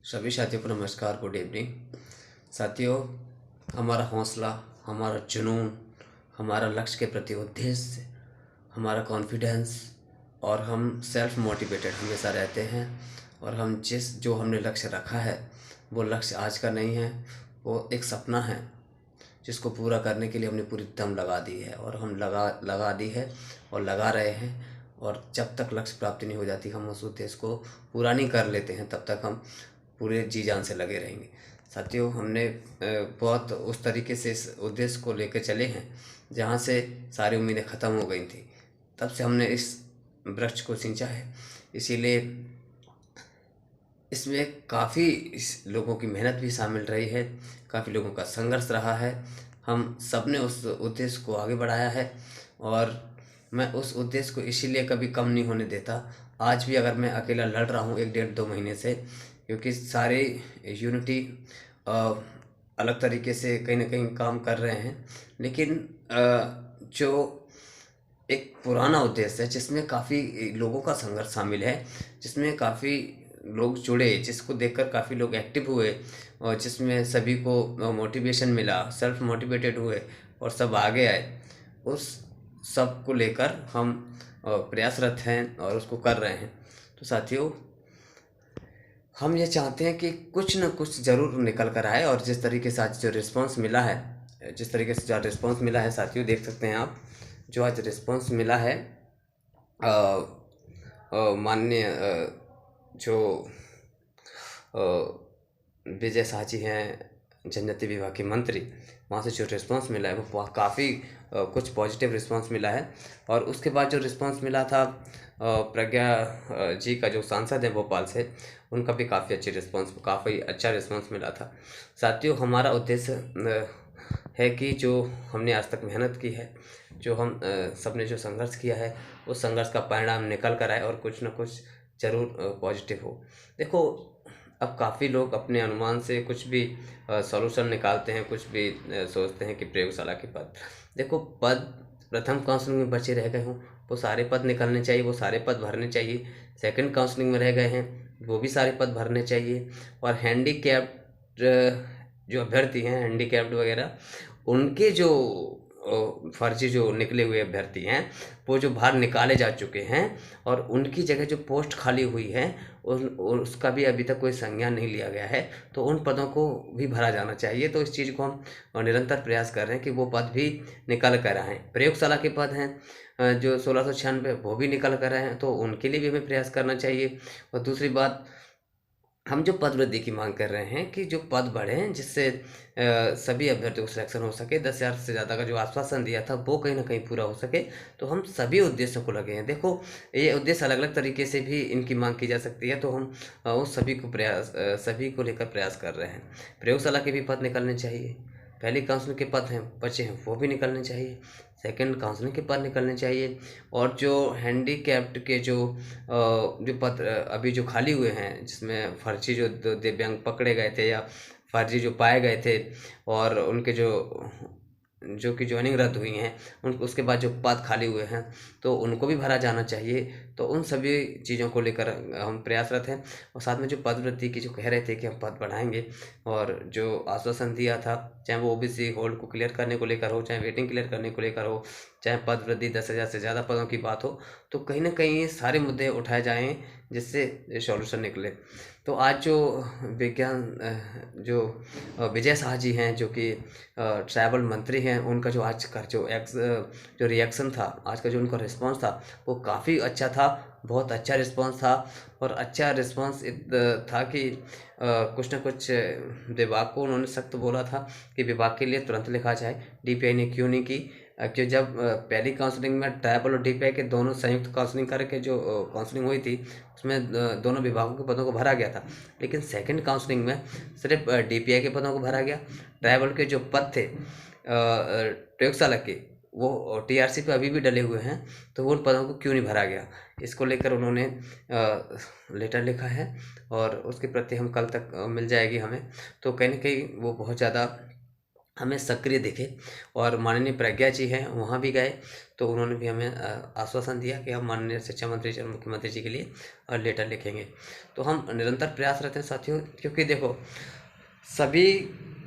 सभी साथियों को नमस्कार, गुड इवनिंग। साथियों, हमारा हौसला, हमारा जुनून, हमारा लक्ष्य के प्रति उद्देश्य, हमारा कॉन्फिडेंस और हम सेल्फ मोटिवेटेड हमेशा रहते हैं। और हम जो हमने लक्ष्य रखा है वो लक्ष्य आज का नहीं है, वो एक सपना है जिसको पूरा करने के लिए हमने पूरी दम लगा दी है और हम लगा दी है और लगा रहे हैं। और जब तक लक्ष्य प्राप्ति नहीं हो जाती, हम उस उद्देश्य को पूरा नहीं कर लेते हैं, तब तक हम पूरे जी जान से लगे रहेंगे। साथियों, हमने बहुत उस तरीके से इस उद्देश्य को लेकर चले हैं जहाँ से सारी उम्मीदें ख़त्म हो गई थी, तब से हमने इस वृक्ष को सिंचा है। इसीलिए इसमें काफ़ी लोगों की मेहनत भी शामिल रही है, काफ़ी लोगों का संघर्ष रहा है। हम सब ने उस उद्देश्य को आगे बढ़ाया है और मैं उस उद्देश्य को इसीलिए कभी कम नहीं होने देता। आज भी अगर मैं अकेला लड़ रहा हूँ 1 डेढ़ 2 महीने से, क्योंकि सारे यूनिटी अलग तरीके से कहीं ना कहीं काम कर रहे हैं, लेकिन जो एक पुराना उद्देश्य है जिसमें काफ़ी लोगों का संघर्ष शामिल है, जिसमें काफ़ी लोग जुड़े, जिसको देखकर काफ़ी लोग एक्टिव हुए और जिसमें सभी को मोटिवेशन मिला, सेल्फ मोटिवेटेड हुए और सब आगे आए, उस सब को लेकर हम प्रयासरत हैं और उसको कर रहे हैं। तो साथियों, हम ये चाहते हैं कि कुछ न कुछ ज़रूर निकल कर आए। और जिस तरीके से आज जो रिस्पांस मिला है, साथियों देख सकते हैं आप, जो आज रिस्पांस मिला है माननीय जो विजय शाह जी हैं, जनजाति विभाग के मंत्री, वहाँ से जो रिस्पांस मिला है वो काफ़ी कुछ पॉजिटिव रिस्पांस मिला है। और उसके बाद जो रिस्पांस मिला था प्रज्ञा जी का, जो सांसद है भोपाल से, उनका भी काफ़ी अच्छा रिस्पांस मिला था। साथियों, हमारा उद्देश्य है कि जो हमने आज तक मेहनत की है, जो हम सब ने जो संघर्ष किया है, उस संघर्ष का परिणाम निकल कर आए और कुछ न कुछ ज़रूर पॉजिटिव हो। देखो, अब काफ़ी लोग अपने अनुमान से कुछ भी सॉल्यूशन निकालते हैं, कुछ भी सोचते हैं कि प्रयोगशाला के पद, देखो पद प्रथम काउंसलिंग में बचे रह गए हों वो सारे पद निकलने चाहिए, वो सारे पद भरने चाहिए। सेकंड काउंसलिंग में रह गए हैं वो भी सारे पद भरने चाहिए। और हैंडीकैप्ड जो अभ्यर्थी हैं, हैंडीकैप्ड वगैरह, उनके जो फर्जी जो निकले हुए अभ्यर्थी हैं, वो जो बाहर निकाले जा चुके हैं और उनकी जगह जो पोस्ट खाली हुई है उसका भी अभी तक कोई संज्ञान नहीं लिया गया है, तो उन पदों को भी भरा जाना चाहिए। तो इस चीज़ को हम निरंतर प्रयास कर रहे हैं कि वो पद भी निकल कर आएँ। प्रयोगशाला के पद हैं जो 1696, वो भी निकल कर आए हैं, तो उनके लिए भी हमें प्रयास करना चाहिए। और दूसरी बात, हम जो पद वृद्धि की मांग कर रहे हैं कि जो पद बढ़ें, जिससे सभी अभ्यर्थियों को सिलेक्शन हो सके, 10,000 से ज़्यादा का जो आश्वासन दिया था वो कहीं ना कहीं पूरा हो सके, तो हम सभी उद्देश्यों को लगे हैं। देखो, ये उद्देश्य अलग अलग तरीके से भी इनकी मांग की जा सकती है, तो हम उस सभी को लेकर प्रयास कर रहे हैं। प्रयोगशाला के भी पद निकलने चाहिए, पहली काउंसलिंग के पद हैं बचे हैं वो भी निकलने चाहिए, सेकंड काउंसलिंग के पद निकलने चाहिए। और जो हैंडीकैप्ड के जो पद अभी जो खाली हुए हैं, जिसमें फर्जी जो दिव्यांग पकड़े गए थे या फर्जी जो पाए गए थे और उनके जो कि ज्वाइनिंग रद्द हुई हैं, उसके बाद जो पद खाली हुए हैं तो उनको भी भरा जाना चाहिए। तो उन सभी चीज़ों को लेकर हम प्रयासरत हैं। और साथ में जो पद वृद्धि की जो कह रहे थे कि हम पद बढ़ाएंगे, और जो आश्वासन दिया था, चाहे वो ओबीसी होल्ड को क्लियर करने को लेकर हो, चाहे वेटिंग क्लियर करने को लेकर हो, चाहे पद वृद्धि 10,000 से ज़्यादा पदों की बात हो, तो कहीं ना कहीं ये सारे मुद्दे उठाए जाएँ जिससे सॉल्यूशन निकले। तो आज जो विजय शाह जी हैं, जो कि ट्राइबल मंत्री हैं, उनका जो आज का जो रिएक्शन था, आज का जो उनका रिस्पांस था, वो काफ़ी अच्छा था, बहुत अच्छा रिस्पांस था। और अच्छा रिस्पांस था कि कुछ ना कुछ विभाग को उन्होंने सख्त बोला था कि विभाग के लिए तुरंत लिखा जाए। डीपीआई ने क्यों नहीं की? कि जब पहली काउंसलिंग में ट्राइबल और डीपीआई के दोनों संयुक्त काउंसलिंग करके जो काउंसलिंग हुई थी, उसमें दोनों विभागों के पदों को भरा गया था। लेकिन सेकंड काउंसलिंग में सिर्फ डीपीआई के पदों को भरा गया। ट्राइबल के जो पद थे प्रयोगशाला के, वो टीआरसी पे अभी भी डले हुए हैं, तो वो उन पदों को क्यों नहीं भरा गया? इसको लेकर उन्होंने लेटर लिखा है और उसके प्रति हम कल तक मिल जाएगी हमें। तो कहीं ना कहीं वो बहुत ज़्यादा हमें सक्रिय दिखे। और माननीय प्रज्ञा जी हैं, वहाँ भी गए तो उन्होंने भी हमें आश्वासन दिया कि हम माननीय शिक्षा मंत्री जी और मुख्यमंत्री जी के लिए लेटर लिखेंगे। तो हम निरंतर प्रयासरत हैं साथियों, क्योंकि देखो सभी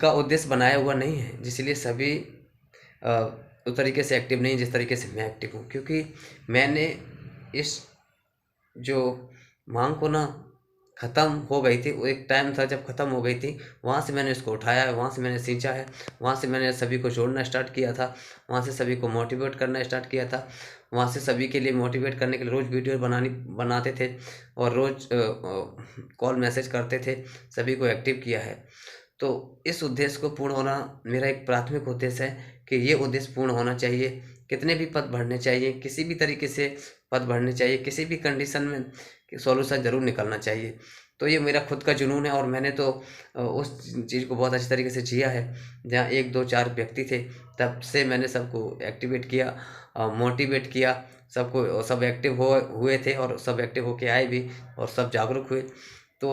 का उद्देश्य बनाया हुआ नहीं है, इसलिए सभी उस तरीके से एक्टिव नहीं जिस तरीके से मैं एक्टिव हूँ। क्योंकि मैंने इस जो मांग को ना ख़त्म हो गई थी, वो एक टाइम था जब ख़त्म हो गई थी, वहाँ से मैंने इसको उठाया है, वहाँ से मैंने सींचा है, वहाँ से मैंने सभी को जोड़ना स्टार्ट किया था, वहाँ से सभी को मोटिवेट करना स्टार्ट किया था, वहाँ से सभी के लिए मोटिवेट करने के लिए रोज़ वीडियो बनाते थे और रोज़ कॉल मैसेज करते थे, सभी को एक्टिव किया है। तो इस उद्देश्य को पूर्ण होना मेरा एक प्राथमिक उद्देश्य है कि ये उद्देश्य पूर्ण होना चाहिए। कितने भी पद भरने चाहिए, किसी भी तरीके से पद भरने चाहिए, किसी भी कंडीशन में सॉल्यूशन ज़रूर निकलना चाहिए। तो ये मेरा खुद का जुनून है और मैंने तो उस चीज़ को बहुत अच्छी तरीके से जिया है। जहाँ 1, 2, 4 व्यक्ति थे, तब से मैंने सबको एक्टिवेट किया, मोटिवेट किया, सबको, सब एक्टिव हुए थे और सब एक्टिव होके आए भी और सब जागरूक हुए। तो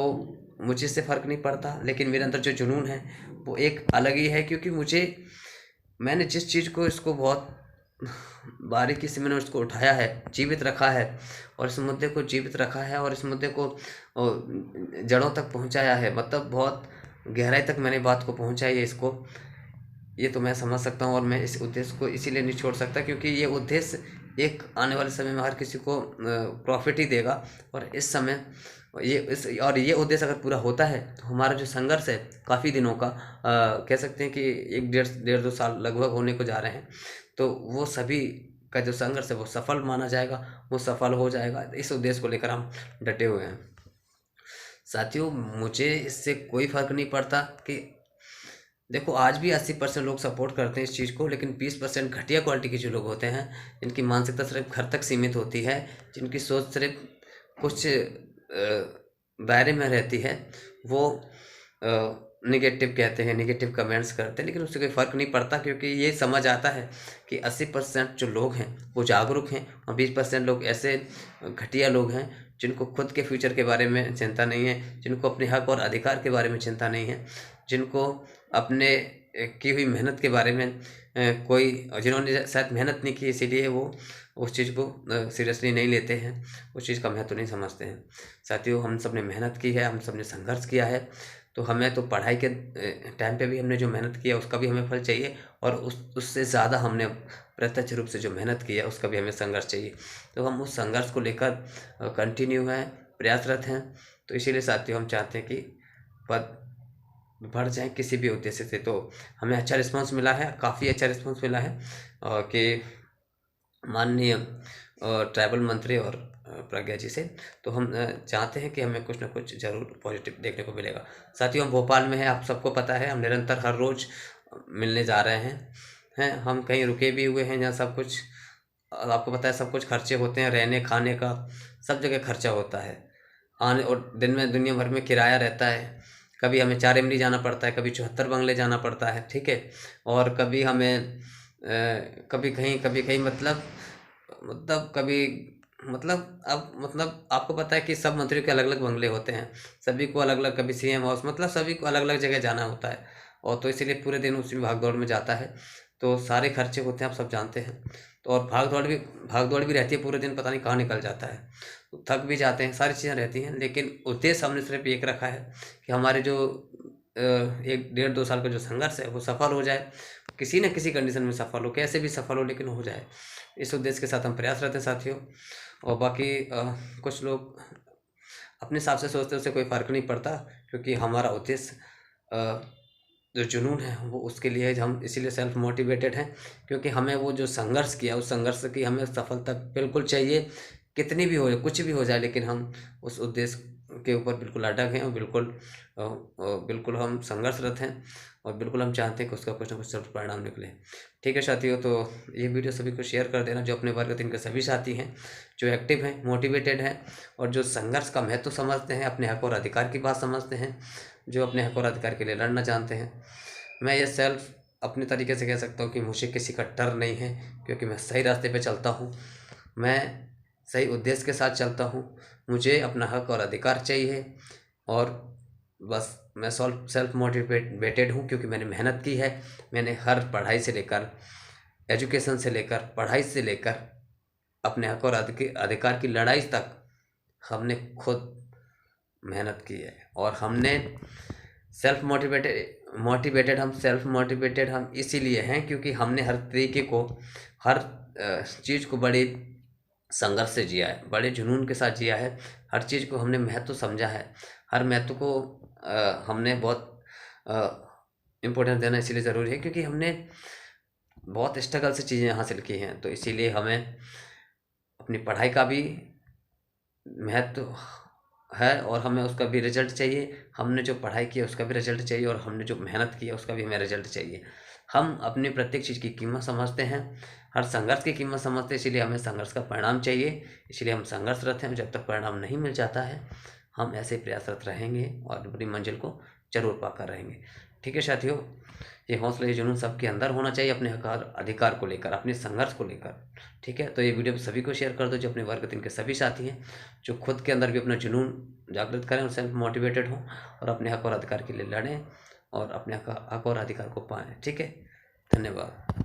मुझे इससे फ़र्क नहीं पड़ता, लेकिन मेरे अंदर जो जुनून है वो एक अलग ही है। क्योंकि मैंने जिस चीज़ को इसको बहुत बारीकी से मैंने उसको उठाया है, जीवित रखा है और इस मुद्दे को जीवित रखा है और इस मुद्दे को जड़ों तक पहुंचाया है, मतलब बहुत गहराई तक मैंने बात को पहुंचाई है इसको। ये तो मैं समझ सकता हूँ और मैं इस उद्देश्य को इसीलिए नहीं छोड़ सकता क्योंकि ये उद्देश्य एक आने वाले समय में हर किसी को प्रॉफिट ही देगा। और इस समय ये उद्देश्य अगर पूरा होता है तो हमारा जो संघर्ष है काफ़ी दिनों का, कह सकते हैं कि 1 डेढ़ 2 साल लगभग होने को जा रहे हैं, तो वो सभी का जो संघर्ष है वो सफल माना जाएगा, वो सफल हो जाएगा। इस उद्देश्य को लेकर हम डटे हुए हैं साथियों। मुझे इससे कोई फर्क नहीं पड़ता कि देखो आज भी 80% लोग सपोर्ट करते हैं इस चीज़ को, लेकिन 20% घटिया क्वालिटी के जो लोग होते हैं, जिनकी मानसिकता सिर्फ घर तक सीमित होती है, जिनकी सोच सिर्फ कुछ दायरे में रहती है, वो निगेटिव कहते हैं, निगेटिव कमेंट्स करते हैं, लेकिन उससे कोई फ़र्क नहीं पड़ता क्योंकि ये समझ आता है कि 80% जो लोग हैं वो जागरूक हैं और 20% लोग ऐसे घटिया लोग हैं जिनको खुद के फ्यूचर के बारे में चिंता नहीं है, जिनको अपने हक और अधिकार के बारे में चिंता नहीं है, जिनको अपने की हुई मेहनत के बारे में जिन्होंने शायद मेहनत नहीं की इसीलिए वो उस चीज़ को सीरियसली नहीं लेते हैं, उस चीज़ का महत्व नहीं समझते हैं। साथियों, हम सब ने मेहनत की है, हम सब ने संघर्ष किया है, तो हमें तो पढ़ाई के टाइम पे भी हमने जो मेहनत किया उसका भी हमें फल चाहिए और उससे ज़्यादा हमने प्रत्यक्ष रूप से जो मेहनत की है उसका भी हमें संघर्ष चाहिए। तो हम उस संघर्ष को लेकर कंटिन्यू हैं, प्रयासरत हैं। तो इसीलिए साथियों हम चाहते हैं कि पद बढ़ जाए किसी भी उद्देश्य से। तो हमें अच्छा रिस्पांस मिला है, काफ़ी अच्छा रिस्पांस मिला है कि माननीय ट्राइबल मंत्री और प्रज्ञा जी से। तो हम चाहते हैं कि हमें कुछ ना कुछ ज़रूर पॉजिटिव देखने को मिलेगा। साथियों, हम भोपाल में हैं, आप सबको पता है, हम निरंतर हर रोज़ मिलने जा रहे हैं। हम कहीं रुके भी हुए हैं जहाँ सब कुछ आपको पता है, सब कुछ खर्चे होते हैं, रहने खाने का सब जगह खर्चा होता है। आने और दिन में दुनिया भर में किराया रहता है, कभी हमें 4 इमली जाना पड़ता है, कभी 74 बंगले जाना पड़ता है, ठीक है। और कभी हमें कभी कहीं मतलब कभी अब आपको पता है कि सब मंत्रियों के अलग अलग बंगले होते हैं, सभी को अलग अलग, कभी सीएम हाउस, मतलब सभी को अलग अलग जगह जाना होता है और तो इसीलिए पूरे दिन उसी भाग दौड़ में जाता है। तो सारे खर्चे होते हैं, आप सब जानते हैं। तो और भाग दौड़ भी रहती है, पूरे दिन पता नहीं कहाँ निकल जाता है, तो थक भी जाते हैं, सारी चीज़ें रहती हैं। लेकिन उद्देश्य हमने सिर्फ एक रखा है कि हमारे जो 1 डेढ़ 2 साल का जो संघर्ष है वो सफल हो जाए, किसी न किसी कंडीशन में सफल हो, कैसे भी सफल हो लेकिन हो जाए। इस उद्देश्य के साथ हम प्रयासरत हैं साथियों। और बाकी कुछ लोग अपने हिसाब से सोचते हैं, उससे कोई फ़र्क नहीं पड़ता क्योंकि हमारा उद्देश्य जो जुनून है वो उसके लिए हम इसीलिए सेल्फ मोटिवेटेड हैं क्योंकि हमें वो जो संघर्ष किया उस संघर्ष की हमें सफलता बिल्कुल चाहिए, कितनी भी हो जाए, कुछ भी हो जाए, लेकिन हम उस उद्देश्य के ऊपर बिल्कुल अटक हैं और बिल्कुल हम संघर्षरत हैं और बिल्कुल हम चाहते हैं कि उसका कुछ ना कुछ सफल परिणाम निकले। ठीक है साथियों, तो ये वीडियो सभी को शेयर कर देना जो अपने वर्ग 3 के सभी साथी हैं, जो एक्टिव हैं, मोटिवेटेड हैं और जो संघर्ष का महत्व समझते हैं, अपने हक और अधिकार की बात समझते हैं, जो अपने हक और अधिकार के लिए लड़ना जानते हैं। मैं ये सेल्फ अपने तरीके से कह सकता हूँ कि मुझे किसी का डर नहीं है क्योंकि मैं सही रास्ते पे चलता हूँ, मैं सही उद्देश्य के साथ चलता हूँ, मुझे अपना हक और अधिकार चाहिए और बस मैं सेल्फ मोटिवेटेड हूँ क्योंकि मैंने मेहनत की है। मैंने हर पढ़ाई से लेकर, एजुकेशन से लेकर, पढ़ाई से लेकर अपने हक और अधिकार की लड़ाई तक हमने खुद मेहनत की है। और हमने सेल्फ मोटिवेटेड हम इसीलिए हैं क्योंकि हमने हर तरीके को, हर चीज़ को बड़े संघर्ष से जिया है, बड़े जुनून के साथ जिया है। हर चीज़ को हमने महत्व समझा है। हर महत्व को हमने बहुत इम्पोर्टेंस देना इसीलिए ज़रूरी है क्योंकि हमने बहुत स्ट्रगल से चीज़ें हासिल की हैं। तो इसीलिए हमें अपनी पढ़ाई का भी महत्व है और हमें उसका भी रिजल्ट चाहिए। हमने जो पढ़ाई की है उसका भी रिजल्ट चाहिए और हमने जो मेहनत की है उसका भी हमें रिजल्ट चाहिए। हम अपनी प्रत्येक चीज़ की कीमत समझते हैं, हर संघर्ष की कीमत समझते हैं, इसीलिए हमें संघर्ष का परिणाम चाहिए। इसलिए हम संघर्षरत हैं। जब तक परिणाम नहीं मिल जाता है हम ऐसे प्रयासरत रहेंगे और अपनी मंजिल को जरूर पाकर रहेंगे। ठीक है साथियों, ये हौसला, ये जुनून सबके अंदर होना चाहिए अपने अधिकार को लेकर, अपने संघर्ष को लेकर। ठीक है, तो ये वीडियो सभी को शेयर कर दो जो अपने वर्ग 3 के सभी साथी हैं, जो खुद के अंदर भी अपना जुनून जागृत करें और सेल्फ मोटिवेटेड हों और अपने हक और अधिकार के लिए लड़ें और अपने हक और अधिकार को पाएं। ठीक है, धन्यवाद।